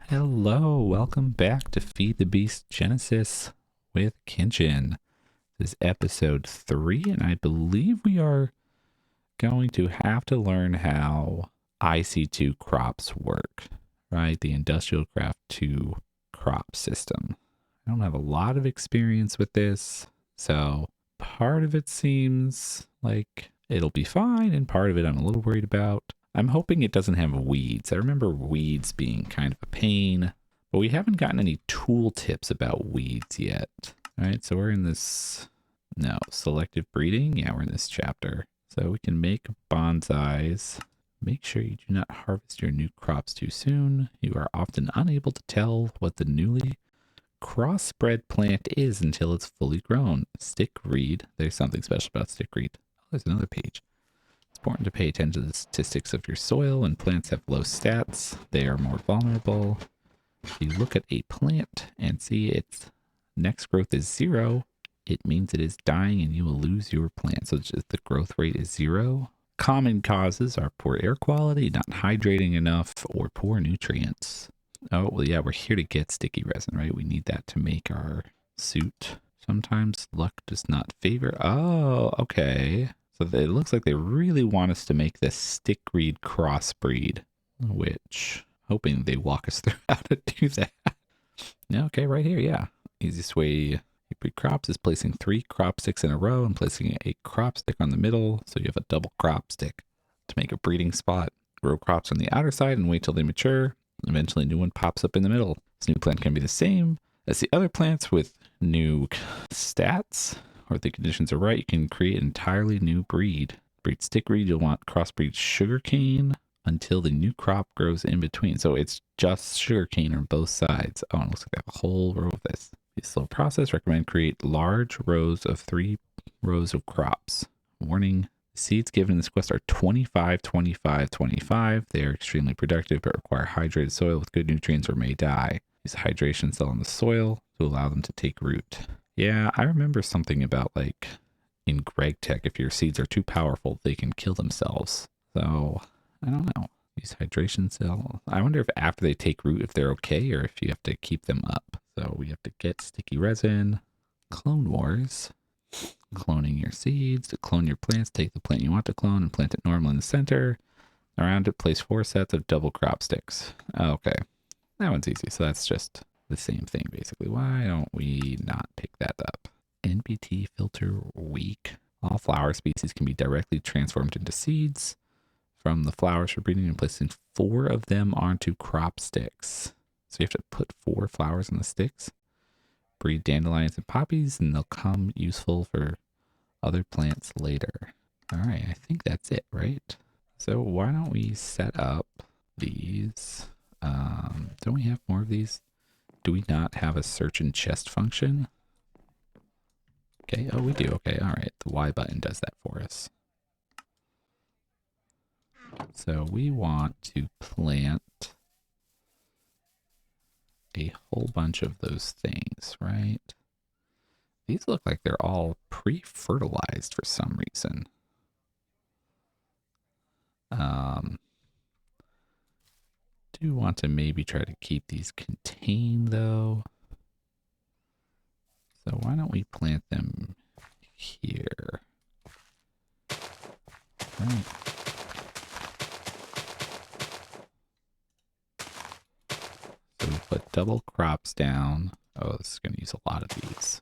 Hello, welcome back to Feed the Beast Genesis with Kinchin. This is episode 3, and I believe we are going to have to learn how IC2 crops work, right? The Industrial Craft 2 crop system. I don't have a lot of experience with this, so part of it seems like it'll be fine, and part of it I'm a little worried about. I'm hoping it doesn't have weeds. I remember weeds being kind of a pain, but we haven't gotten any tool tips about weeds yet. All right, so we're in this, selective breeding. Yeah, we're in this chapter. So we can make bonsais. Make sure you do not harvest your new crops too soon. You are often unable to tell what the newly crossbred plant is until it's fully grown. Stickreed. There's something special about stickreed. Oh, there's another page. It's important to pay attention to the statistics of your soil. When plants have low stats, they are more vulnerable. If you look at a plant and see its next growth is 0, it means it is dying and you will lose your plant. So just the growth rate is 0. Common causes are poor air quality, not hydrating enough, or poor nutrients. Oh, well, yeah, we're here to get sticky resin, right? We need that to make our suit. Sometimes luck does not favor. Oh, okay. So it looks like they really want us to make this stickreed crossbreed, which hoping they walk us through how to do that. Okay, right here, yeah. Easiest way to breed crops is placing 3 crop sticks in a row and placing a crop stick on the middle, so you have a double crop stick to make a breeding spot. Grow crops on the outer side and wait till they mature. Eventually a new one pops up in the middle. This new plant can be the same as the other plants with new stats, or if the conditions are right, you can create an entirely new breed. Breed stickreed, you'll want crossbreed sugarcane until the new crop grows in between. So it's just sugarcane on both sides. Oh, and it looks like they have a whole row of this. It's a slow process. Recommend create large rows of 3 rows of crops. Warning. Seeds given in this quest are 25, 25, 25. They are extremely productive but require hydrated soil with good nutrients or may die. Use a hydration cell in the soil to allow them to take root. Yeah, I remember something about like in Greg Tech, if your seeds are too powerful, they can kill themselves. So I don't know. Use hydration cell. I wonder if after they take root, if they're okay or if you have to keep them up. So we have to get sticky resin, Clone Wars. Cloning your seeds. To clone your plants, take the plant you want to clone and plant it normally in the center. Around it, place 4 sets of double crop sticks. Okay, that one's easy. So that's just the same thing, basically. Why don't we not pick that up? NBT filter weak. All flower species can be directly transformed into seeds from the flowers for breeding and placing 4 of them onto crop sticks. So you have to put 4 flowers on the sticks. Breed dandelions and poppies, and they'll come useful for other plants later. All right, I think that's it, right? So why don't we set up these? Don't we have more of these? Do we not have a search and chest function? Okay, oh, we do. Okay, all right. The Y button does that for us. So we want to plant a whole bunch of those things, right? These look like they're all pre-fertilized for some reason. Do want to maybe try to keep these contained though. So why don't we plant them here? All right. So we put double crops down. Oh, this is going to use a lot of these.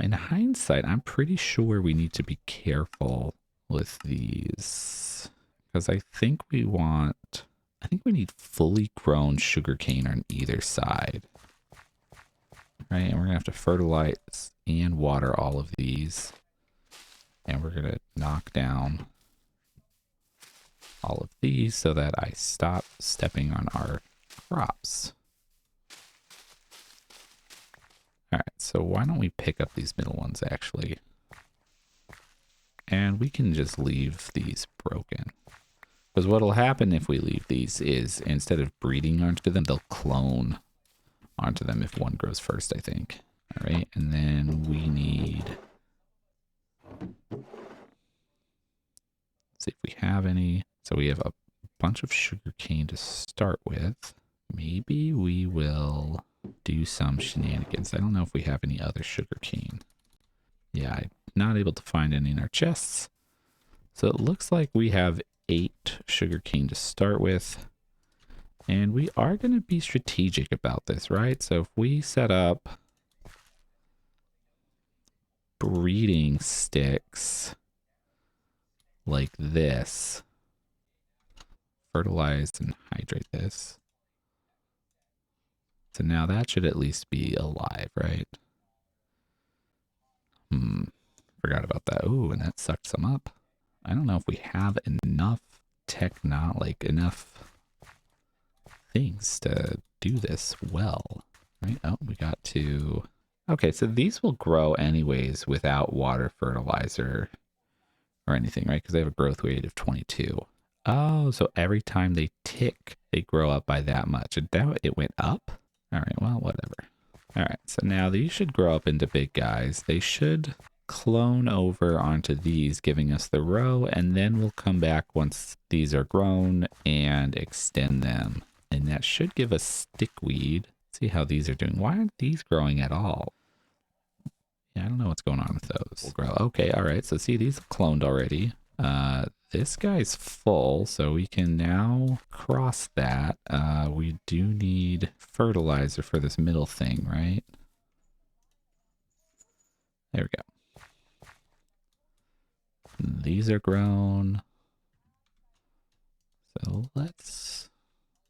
In hindsight, I'm pretty sure we need to be careful with these because I think we need fully grown sugarcane on either side. Right, and we're gonna have to fertilize and water all of these, and we're gonna knock down all of these so that I stop stepping on our crops. All right, so why don't we pick up these middle ones actually, and we can just leave these broken. Because what'll happen if we leave these is instead of breeding onto them, they'll clone onto them if one grows first, I think. All right, and then we need See if we have any. So we have a bunch of sugar cane to start with. Maybe we will do some shenanigans. I don't know if we have any other sugar cane. Yeah, I'm not able to find any in our chests. So it looks like we have 8 sugar cane to start with. And we are going to be strategic about this, right? So if we set up breeding sticks like this, fertilize and hydrate this. So now that should at least be alive, right? Forgot about that. Ooh, and that sucked some up. I don't know if we have enough enough things to do this well, right? Oh, we got to... Okay, so these will grow anyways without water fertilizer or anything, right? Because they have a growth rate of 22. Oh, so every time they tick, they grow up by that much. And now it went up? All right, well, whatever. All right, so now these should grow up into big guys. They should clone over onto these, giving us the row, and then we'll come back once these are grown and extend them. And that should give us stickweed. See how these are doing. Why aren't these growing at all? Yeah, I don't know what's going on with those. We'll grow. Okay, all right. So see, these are cloned already. This guy's full, so we can now cross that. We do need fertilizer for this middle thing, right? There we go. These are grown. So let's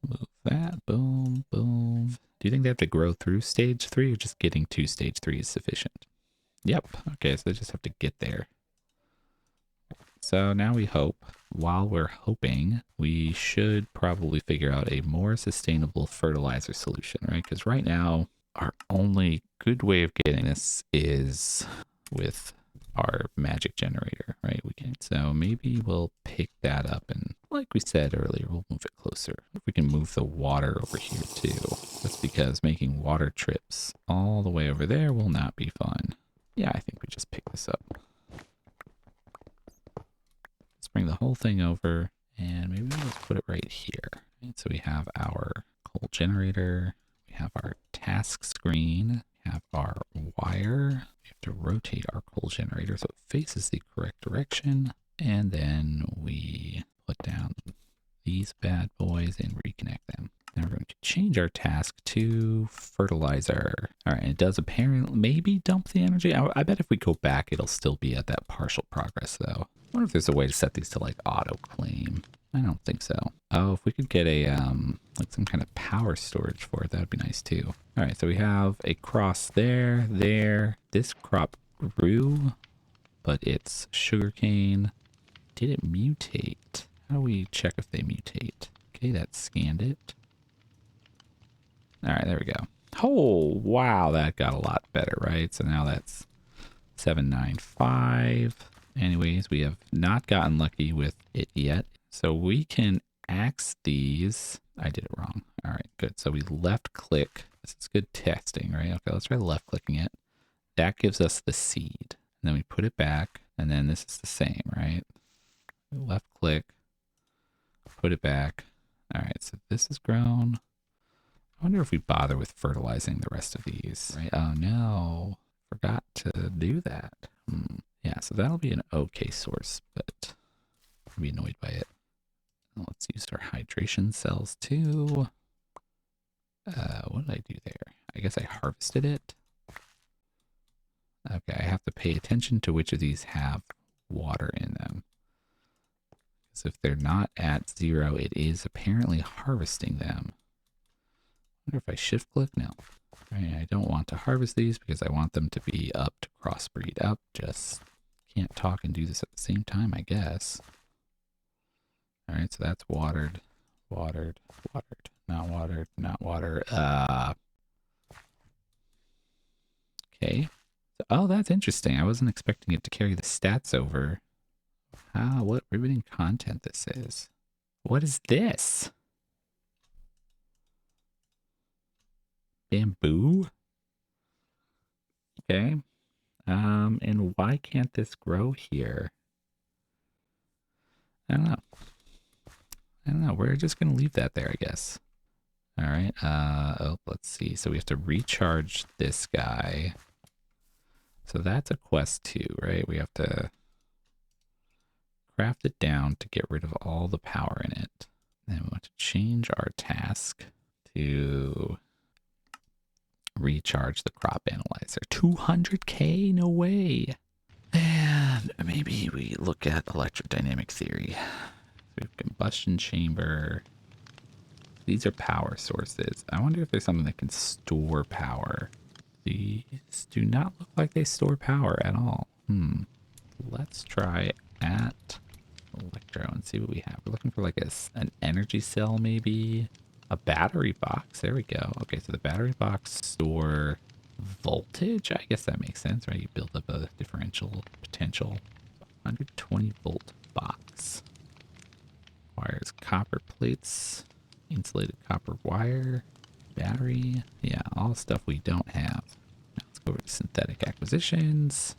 move that. Boom, boom. Do you think they have to grow through stage 3 or just getting to stage 3 is sufficient? Yep. Okay, so they just have to get there. So now we hope, while we're hoping, we should probably figure out a more sustainable fertilizer solution, right? Because right now, our only good way of getting this is with our magic generator, right? So maybe we'll pick that up, and like we said earlier, we'll move it closer. If we can move the water over here too. That's because making water trips all the way over there will not be fun. Yeah, I think we just pick this up. Let's bring the whole thing over, and maybe we'll just put it right here. Right, so we have our coal generator, we have our task screen, we have our wire. We have to rotate our coal generator so it faces the correct direction, and then we put down these bad boys and reconnect them. Now we're going to change our task to fertilizer. All right, it does apparently maybe dump the energy. I bet if we go back, it'll still be at that partial progress though. I wonder if there's a way to set these to like auto claim. I don't think so. Oh, if we could get a like some kind of power storage for it, that'd be nice too. All right, so we have a cross there. This crop grew, but it's sugarcane. Did it mutate? How do we check if they mutate? Okay, that scanned it. All right, there we go. Oh, wow, that got a lot better, right? So now that's 795. Anyways, we have not gotten lucky with it yet. So we can axe these. I did it wrong. All right, good. So we left click. This is good testing, right? Okay, let's try left clicking it. That gives us the seed. And then we put it back, and then this is the same, right? Left click, put it back. All right, so this is grown. I wonder if we bother with fertilizing the rest of these, right? Oh no, forgot to do that. Yeah, so that'll be an okay source, but I'll be annoyed by it. Let's use our hydration cells too. What did I do there? I guess I harvested it. Okay, I have to pay attention to which of these have water in them. Because if they're not at 0, it is apparently harvesting them. I wonder if I shift click? No. Right, I don't want to harvest these because I want them to be up to crossbreed up. Just can't talk and do this at the same time, I guess. All right, so that's watered, watered, watered, not watered, not water. Okay. Oh, that's interesting. I wasn't expecting it to carry the stats over. What riveting content this is. What is this? Bamboo? Okay. And why can't this grow here? I don't know. I don't know. We're just gonna leave that there, I guess. All right. Oh, let's see. So we have to recharge this guy. So that's a quest too, right? We have to craft it down to get rid of all the power in it. Then we want to change our task to recharge the crop analyzer. 200K? No way. And maybe we look at electrodynamic theory. We have combustion chamber. These are power sources. I wonder if there's something that can store power. These do not look like they store power at all. Let's try at electro and see what we have. We're looking for like an energy cell, maybe a battery box. There we go. Okay, so the battery box store voltage. I guess that makes sense, right? You build up a differential potential. 120 volt box. Wires copper plates, insulated copper wire, battery. Yeah, all stuff we don't have. Now let's go over to synthetic acquisitions.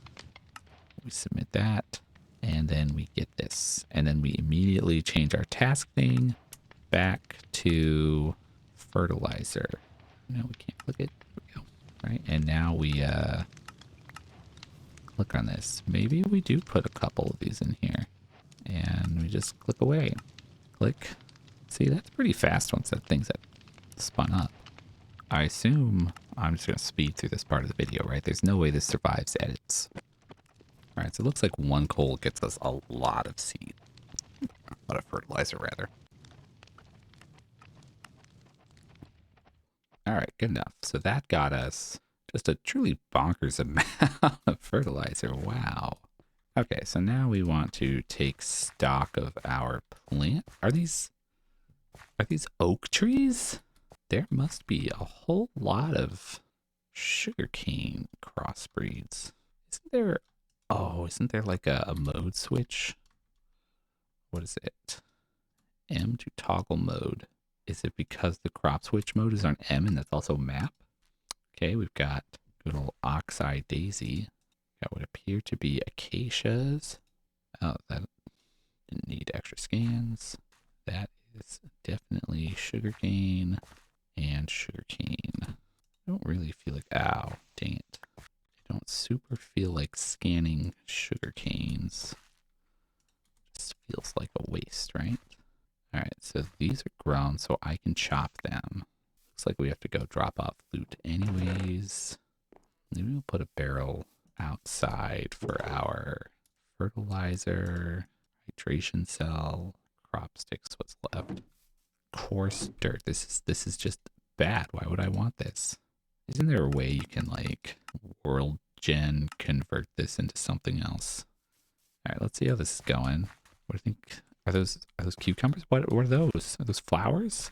We submit that, and then we get this. And then we immediately change our task thing back to fertilizer. No, we can't click it. There we go. Right, and now we click on this. Maybe we do put a couple of these in here, and we just click away. Click. See, that's pretty fast once that thing's spun up. I assume I'm just going to speed through this part of the video, right? There's no way this survives edits. All right, so it looks like one coal gets us a lot of seed. A lot of fertilizer, rather. All right, good enough. So that got us just a truly bonkers amount of fertilizer. Wow. Okay, so now we want to take stock of our plant. Are these oak trees? There must be a whole lot of sugarcane crossbreeds. Isn't there? Oh, isn't there like a mode switch? What is it? M to toggle mode. Is it because the crop switch mode is on M and that's also map? Okay, we've got good old oxeye daisy. Got what appear to be acacias. Oh, that didn't need extra scans. That is definitely sugarcane and sugarcane. I don't really feel like, ow, dang it. I don't super feel like scanning sugar canes. Just feels like a waste, right? All right, so these are grown, so I can chop them. Looks like we have to go drop off loot anyways. Maybe we'll put a barrel outside for our fertilizer, hydration cell, crop sticks, what's left. Coarse dirt. This is just bad. Why would I want this? Isn't there a way you can like world gen convert this into something else? All right, let's see how this is going. What do you think? Are those cucumbers? What are those? Are those flowers?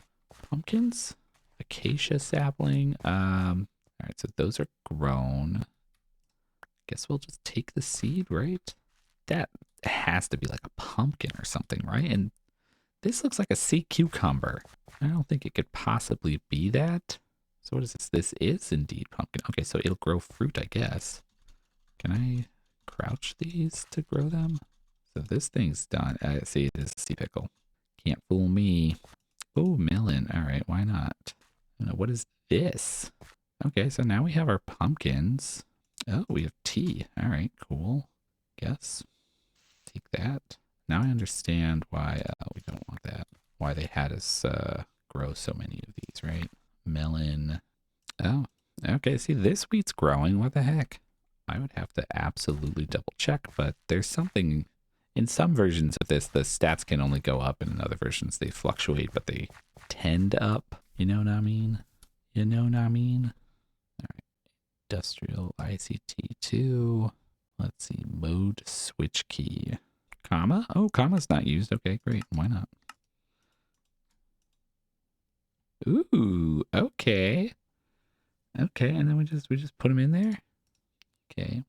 Pumpkins? Acacia sapling? All right, so those are grown. Guess we'll just take the seed, right? That has to be like a pumpkin or something, right? And this looks like a sea cucumber. I don't think it could possibly be that. So what is this? This is indeed pumpkin. Okay, so it'll grow fruit, I guess. Can I crouch these to grow them? So this thing's done. I see it is a sea pickle. Can't fool me. Oh, melon. All right, why not? What is this? Okay, so now we have our pumpkins. Oh, we have tea. All right, cool. Guess. Take that. Now I understand why we don't want that. Why they had us grow so many of these, right? Melon. Oh, okay. See, this wheat's growing. What the heck? I would have to absolutely double check, but there's something in some versions of this, the stats can only go up, and in other versions they fluctuate, but they tend up. You know what I mean? You know what I mean? All right. Industrial IC2. Let's see. Mode switch key. Comma? Oh, comma's not used. Okay, great. Why not? Ooh, okay. Okay, and then we just put them in there? Okay.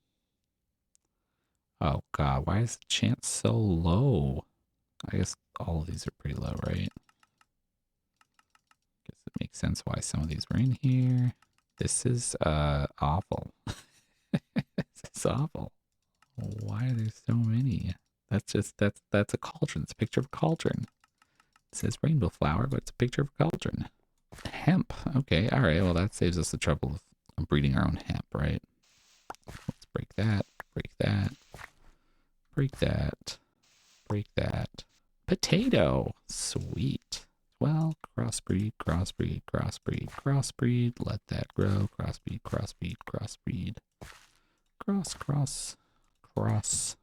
Oh god, why is the chance so low? I guess all of these are pretty low, right? Guess it makes sense why some of these were in here. This is awful. This is awful. Why are there so many? That's a cauldron. It's a picture of a cauldron. It says rainbow flower, but it's a picture of a cauldron. Hemp. Okay, all right. Well, that saves us the trouble of breeding our own hemp, right? Let's break that, break that, break that, break that. Potato. Sweet. Well, crossbreed, crossbreed, crossbreed, crossbreed. Let that grow. Crossbreed, crossbreed, crossbreed. Cross, cross, cross.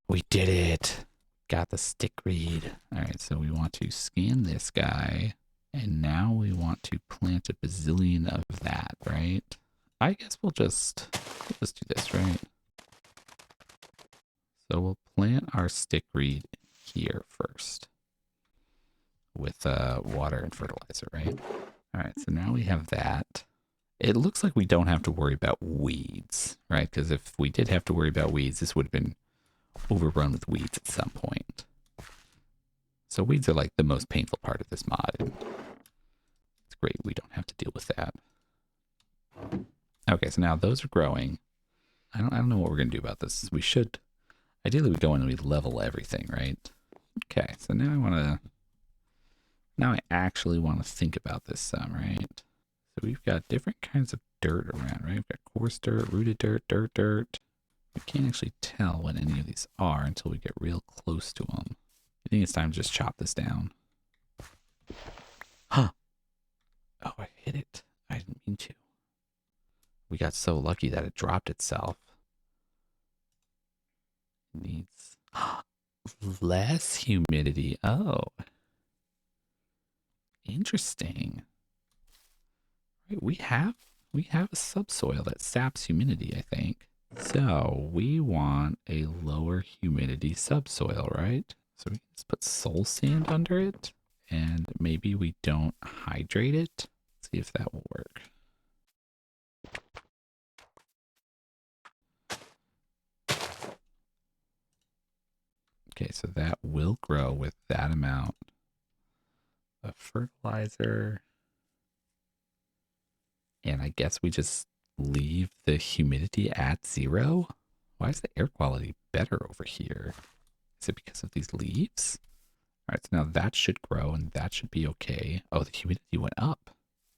We did it. Got the stickreed. All right, so we want to scan this guy. And now we want to plant a bazillion of that, right? I guess we'll just do this, right? So we'll plant our stickreed here first with water and fertilizer, right? All right, so now we have that. It looks like we don't have to worry about weeds, right? Because if we did have to worry about weeds, this would have been overrun with weeds at some point. So weeds are like the most painful part of this mod. And it's great we don't have to deal with that. Okay, so now those are growing. I don't know what we're gonna do about this. We should ideally we go in and we level everything, right? Okay, so now I actually want to think about this some, right? So we've got different kinds of dirt around, right? We've got coarse dirt, rooted dirt, dirt. We can't actually tell what any of these are until we get real close to them. I think it's time to just chop this down. Huh. Oh, I hit it. I didn't mean to. We got so lucky that it dropped itself. It needs less humidity. Oh. Interesting. Right, we have a subsoil that saps humidity, I think. So we want a lower humidity subsoil, right? So we can just put soul sand under it, and maybe we don't hydrate it. Let's see if that will work. Okay, so that will grow with that amount of fertilizer. And I guess we just leave the humidity at 0. Why is the air quality better over here? Is it because of these leaves? All right, so now that should grow and that should be okay. Oh, the humidity went up.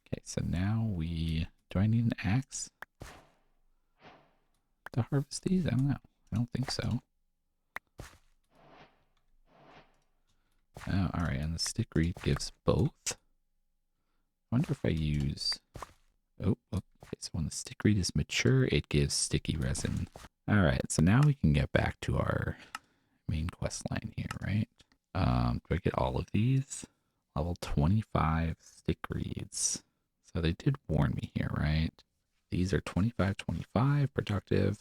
Okay, so now do I need an axe to harvest these? I don't know. I don't think so. Oh, all right, and the stickreed gives both. I wonder if I use... Oh, okay, so when the stickreed is mature, it gives sticky resin. All right, so now we can get back to our main quest line here, right? Do I get all of these? Level 25 stickreeds. So they did warn me here, right? These are 25 productive,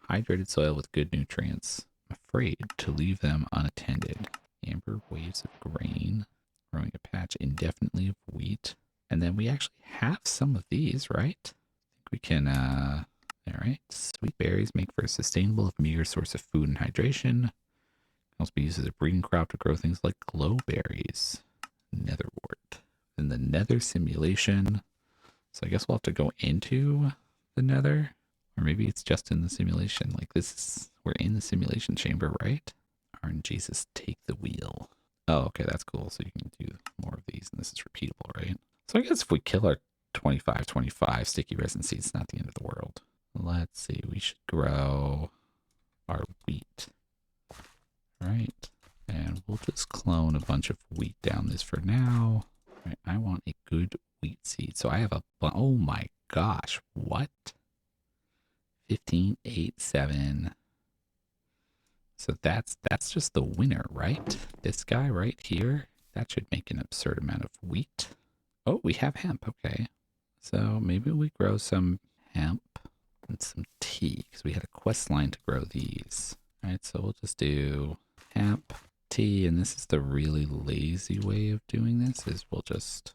hydrated soil with good nutrients. I'm afraid to leave them unattended. Amber waves of grain, growing a patch indefinitely of wheat. And then we actually have some of these, right? I think we can, all right. Sweet berries make for a sustainable if meager source of food and hydration. Can also be used as a breeding crop to grow things like glowberries. Netherwort. In the nether simulation. So I guess we'll have to go into the nether. Or maybe it's just in the simulation. Like we're in the simulation chamber, right? RNGesus, take the wheel. Oh, okay, that's cool. So you can do more of these and this is repeatable, right? So I guess if we kill our 25 sticky resin seeds, it's not the end of the world. Let's see, we should grow our wheat. Right. And we'll just clone a bunch of wheat down this for now. Right, I want a good wheat seed. So I have oh my gosh, what? 15, 8, 7. So that's just the winner, right? This guy right here, that should make an absurd amount of wheat. Oh, we have hemp, okay. So maybe we grow some hemp and some tea, because we had a quest line to grow these. All right, so we'll just do hemp, tea, and this is the really lazy way of doing this, is we'll just,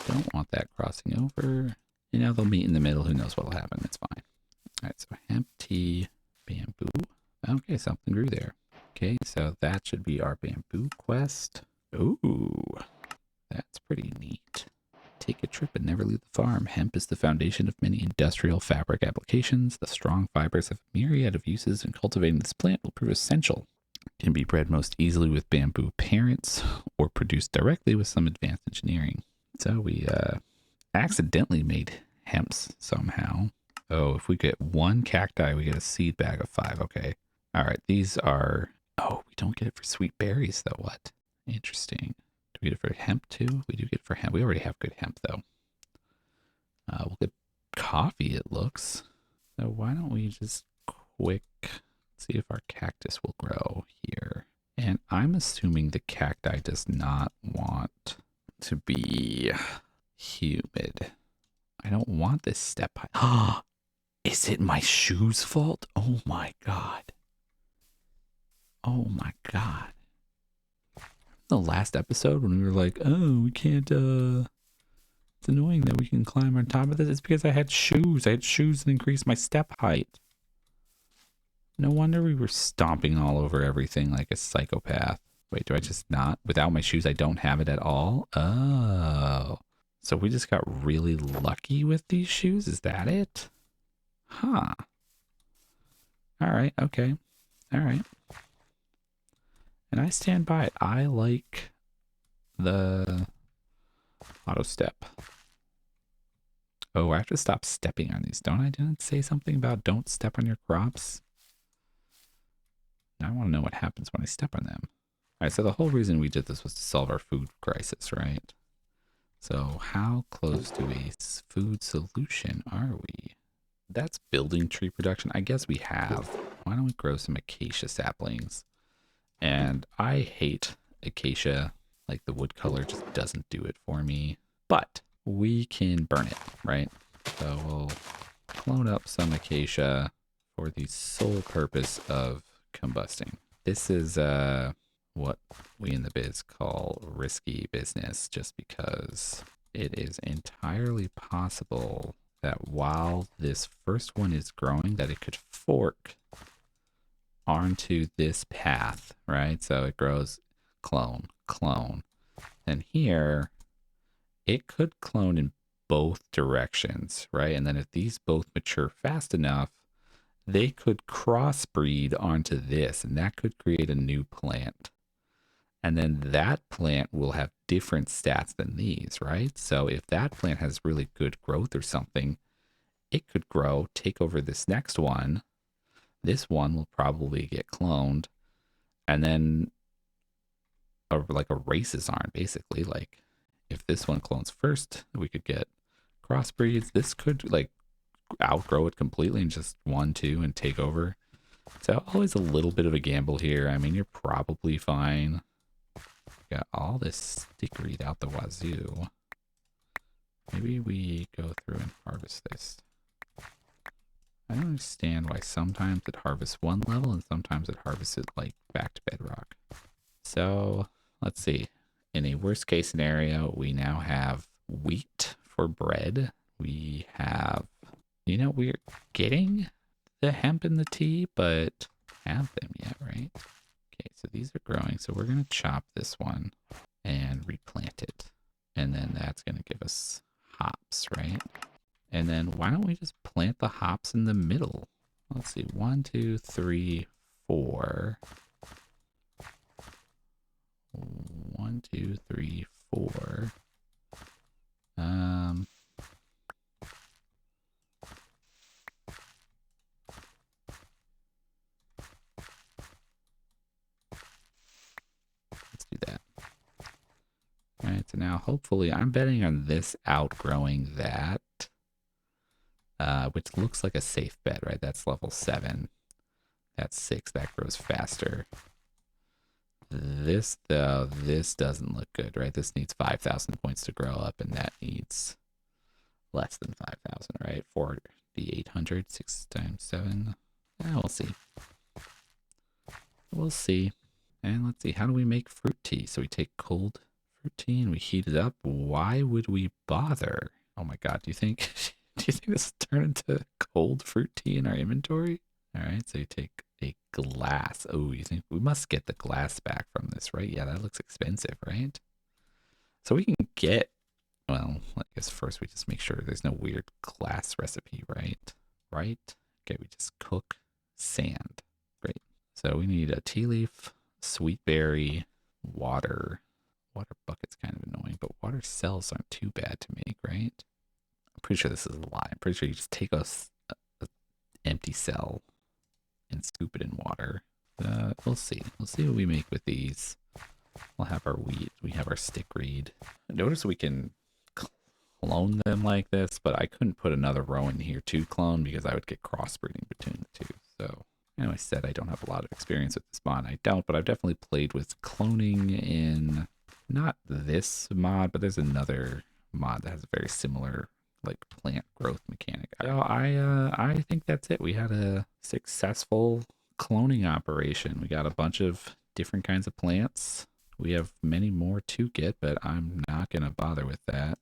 don't want that crossing over. You know, they'll meet in the middle, who knows what'll happen, it's fine. All right, so hemp, tea, bamboo. Okay, something grew there. Okay, so that should be our bamboo quest. Ooh, that's pretty neat. Take Take a trip and never leave the farm. Hemp is the foundation of many industrial fabric applications. The strong fibers have a myriad of uses, and cultivating this plant will prove essential. It can be bred most easily with bamboo parents or produced directly with some advanced engineering. So we accidentally made hemps somehow. Oh, if we get one cacti, we get a seed bag of 5. Okay. All right. These are... Oh, we don't get it for sweet berries, though. What? Interesting. Do we get it for hemp, too? We do get it for hemp. We already have good hemp, though. We'll get coffee, it looks. So why don't we just quick see if our cactus will grow here. And I'm assuming the cacti does not want to be humid. I don't want this step high. Is it my shoe's fault? Oh my God. Oh my God. The last episode when we were like, oh, we can't, it's annoying that we can climb on top of this. It's because I had shoes. I had shoes that increased my step height. No wonder we were stomping all over everything like a psychopath. Wait, do I just not? Without my shoes, I don't have it at all? Oh. So we just got really lucky with these shoes? Is that it? Huh. All right, okay. All right. And I stand by it. I like the auto step. Oh, I have to stop stepping on these, don't I? Didn't it say something about don't step on your crops? I want to know what happens when I step on them. All right, so the whole reason we did this was to solve our food crisis, right? So how close to a food solution are we? That's building tree production. I guess we have. Why don't we grow some acacia saplings? And I hate acacia. Like the wood color just doesn't do it for me. But we can burn it, right? So we'll clone up some acacia for the sole purpose of combusting. This is what we in the biz call risky business, just because it is entirely possible that while this first one is growing, that it could fork onto this path, right? So it grows clone, clone. And here, it could clone in both directions, right? And then if these both mature fast enough, they could crossbreed onto this, and that could create a new plant. And then that plant will have different stats than these, right? So if that plant has really good growth or something, it could grow, take over this next one. This one will probably get cloned, and then like a race is on, basically. Like if this one clones first, we could get crossbreeds. This could like outgrow it completely and just 1, 2 and take over. So always a little bit of a gamble here. I mean, you're probably fine. Got all this stickreed out the wazoo. Maybe we go through and harvest this. I don't understand why sometimes it harvests one level and sometimes it harvests it like back to bedrock. So let's see. In a worst case scenario, we now have wheat for bread. We have, you know, we're getting the hemp and the tea, but have them yet, right? Okay, so these are growing. So we're going to chop this one and replant it. And then that's going to give us hops, right? And then why don't we just plant the hops in the middle? Let's see, 1, 2, 3, 4. 1, 2, 3, 4. Let's do that. All right, so now hopefully I'm betting on this outgrowing that, which looks like a safe bet, right? That's level 7. That's 6. That grows faster. This, though, this doesn't look good, right? This needs 5,000 points to grow up, and that needs less than 5,000, right? 4,800, 6 times 7. We'll see. We'll see. And let's see, how do we make fruit tea? So we take cold fruit tea and we heat it up. Why would we bother? Oh my God, do you think this will turn into cold fruit tea in our inventory? All right, so you take a glass. Oh, you think we must get the glass back from this, right? Yeah, that looks expensive, right? So we can get, Well, I guess first we just make sure there's no weird glass recipe, right? Right? Okay, we just cook sand. Great. So we need a tea leaf, sweet berry, water. Water bucket's kind of annoying, but water cells aren't too bad to make, right? I'm pretty sure this is a lie. I'm pretty sure you just take a empty cell and scoop it in water. We'll see. We'll see what we make with these. We'll have our wheat. We have our stickreed. Notice we can clone them like this, but I couldn't put another row in here to clone because I would get crossbreeding between the two. So, I said I don't have a lot of experience with this mod. I don't, but I've definitely played with cloning in not this mod, but there's another mod that has a very similar like plant growth mechanic. So I think that's it. We had a successful cloning operation. We got a bunch of different kinds of plants. We have many more to get, but I'm not gonna bother with that.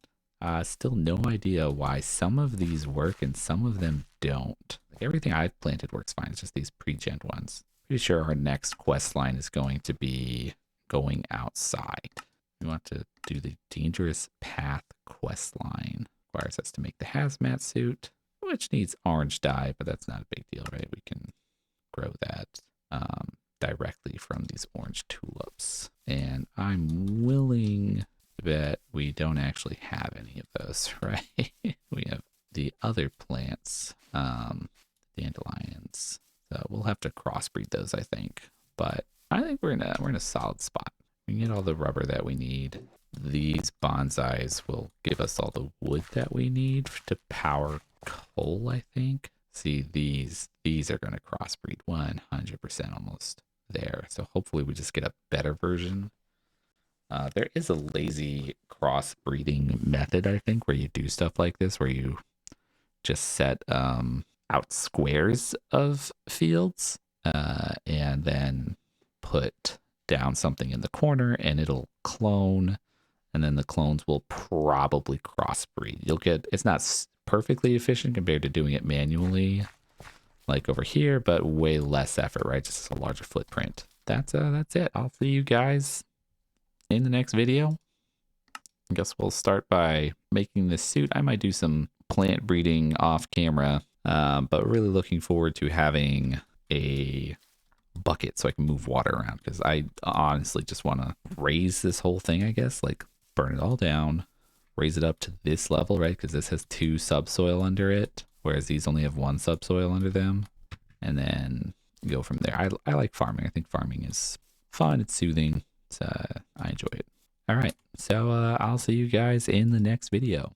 Still no idea why some of these work and some of them don't. Like everything I've planted works fine. It's just these pre-gen ones. Pretty sure our next quest line is going to be going outside. We want to do the dangerous path quest line. Requires us to make the hazmat suit, which needs orange dye, but that's not a big deal, right? We can grow that directly from these orange tulips. And I'm willing to bet we don't actually have any of those, right? We have the other plants, dandelions. So we'll have to crossbreed those, I think. But I think we're in a solid spot. We can get all the rubber that we need. These bonsais will give us all the wood that we need to power coal, I think. See, these are going to crossbreed 100% almost there. So hopefully we just get a better version. There is a lazy crossbreeding method, I think, where you do stuff like this, where you just set out squares of fields and then put down something in the corner and it'll clone, and then the clones will probably crossbreed. You'll get, it's not perfectly efficient compared to doing it manually like over here, but way less effort, right? Just a larger footprint. That's it. I'll see you guys in the next video. I guess we'll start by making this suit. I might do some plant breeding off camera, but really looking forward to having a bucket so I can move water around, because I honestly just want to raise this whole thing, I guess, like burn it all down, raise it up to this level, right? Because this has 2 subsoil under it, whereas these only have 1 subsoil under them, and then go from there. I like farming. I think farming is fun. It's soothing. I enjoy it. All right. So I'll see you guys in the next video.